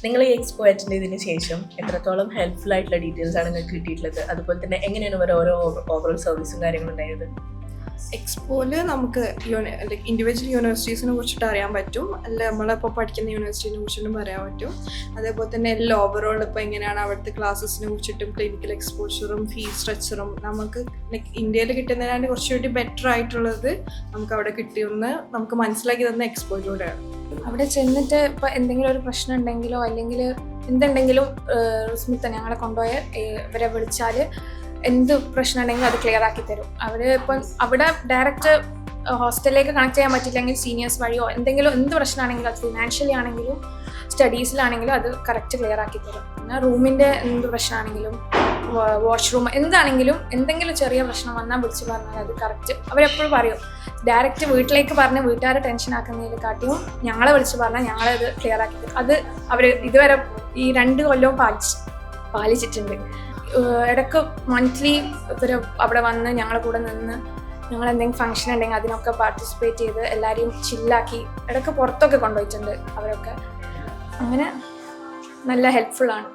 നിങ്ങൾ ഈ expo attend ചെയ്തതിന് ശേഷം എത്രത്തോളം ഹെൽപ്ഫുൾ ആയിട്ടുള്ള ഡീറ്റെയിൽസ് ആണ് നിങ്ങൾക്ക് കിട്ടിയിട്ടുള്ളത്? അതുപോലെ തന്നെ എങ്ങനെയാണ് ഓരോ ഓവറോൾ സർവീസും കാര്യങ്ങളും ഉണ്ടായത്? എക്സ്പോയിൽ നമുക്ക് ലൈക്ക് ഇൻഡിവിജ്വൽ യൂണിവേഴ്സിറ്റീസിനെ കുറിച്ചിട്ട് അറിയാൻ പറ്റും, അല്ല നമ്മളിപ്പോൾ പഠിക്കുന്ന യൂണിവേഴ്സിറ്റീനെ കുറിച്ചിട്ടും പറയാൻ പറ്റും. അതേപോലെ തന്നെ എല്ലാം ഓവറോൾ ഇപ്പോൾ എങ്ങനെയാണ് അവിടുത്തെ ക്ലാസ്സസിനെ കുറിച്ചിട്ടും ക്ലിനിക്കൽ എക്സ്പോഷറും ഫീസ് സ്ട്രക്ചറും നമുക്ക് ലൈക്ക് ഇന്ത്യയിൽ കിട്ടുന്നതിനാണ് കുറച്ചുകൂടി ബെറ്റർ ആയിട്ടുള്ളത് നമുക്ക് അവിടെ കിട്ടിയെന്ന് നമുക്ക് മനസ്സിലാക്കി തന്ന എക്സ്പോയിലൂടെയാണ്. അവിടെ ചെന്നിട്ട് ഇപ്പോൾ എന്തെങ്കിലും ഒരു പ്രശ്നം ഉണ്ടെങ്കിലോ അല്ലെങ്കിൽ എന്തുണ്ടെങ്കിലും സ്മിത്ത ഞങ്ങളെ കൊണ്ടുപോയ ഇവരെ വിളിച്ചാൽ എന്ത് പ്രശ്നം ഉണ്ടെങ്കിലും അത് ക്ലിയർ ആക്കി തരും. അവർ ഇപ്പം അവിടെ ഡയറക്റ്റ് ഹോസ്റ്റലിലേക്ക് കണക്ട് ചെയ്യാൻ പറ്റില്ലെങ്കിൽ സീനിയേഴ്സ് വഴിയോ എന്തെങ്കിലും എന്ത് പ്രശ്നമാണെങ്കിലും അത് ഫിനാൻഷ്യലി ആണെങ്കിലും സ്റ്റഡീസിലാണെങ്കിലും അത് കറക്റ്റ് ക്ലിയർ ആക്കി തരും. പിന്നെ റൂമിൻ്റെ എന്ത് പ്രശ്നമാണെങ്കിലും വാഷ്റൂം എന്താണെങ്കിലും എന്തെങ്കിലും ചെറിയ പ്രശ്നം വന്നാൽ വിളിച്ച് പറഞ്ഞാൽ അത് കറക്റ്റ് അവരെപ്പോഴും പറയും. ഡയറക്റ്റ് വീട്ടിലേക്ക് പറഞ്ഞ് വീട്ടുകാരെ ടെൻഷൻ ആക്കുന്നതിനെക്കാട്ടിയും ഞങ്ങളെ വിളിച്ച് പറഞ്ഞാൽ ഞങ്ങളത് ക്ലിയർ ആക്കി തരും. അത് അവർ ഇതുവരെ ഈ 2 കൊല്ലവും പാലിച്ചിട്ടുണ്ട്. ഇടയ്ക്ക് മന്ത്ലി ഇവർ അവിടെ വന്ന് ഞങ്ങളുടെ കൂടെ നിന്ന് ഞങ്ങൾ എന്തെങ്കിലും ഫംഗ്ഷൻ ഉണ്ടെങ്കിൽ അതിനൊക്കെ പാർട്ടിസിപ്പേറ്റ് ചെയ്ത് എല്ലാവരെയും ചില്ലാക്കി ഇടയ്ക്ക് പുറത്തൊക്കെ കൊണ്ടുപോയിട്ടുണ്ട് അവരൊക്കെ. അങ്ങനെ നല്ല ഹെൽപ്ഫുള്ളാണ്.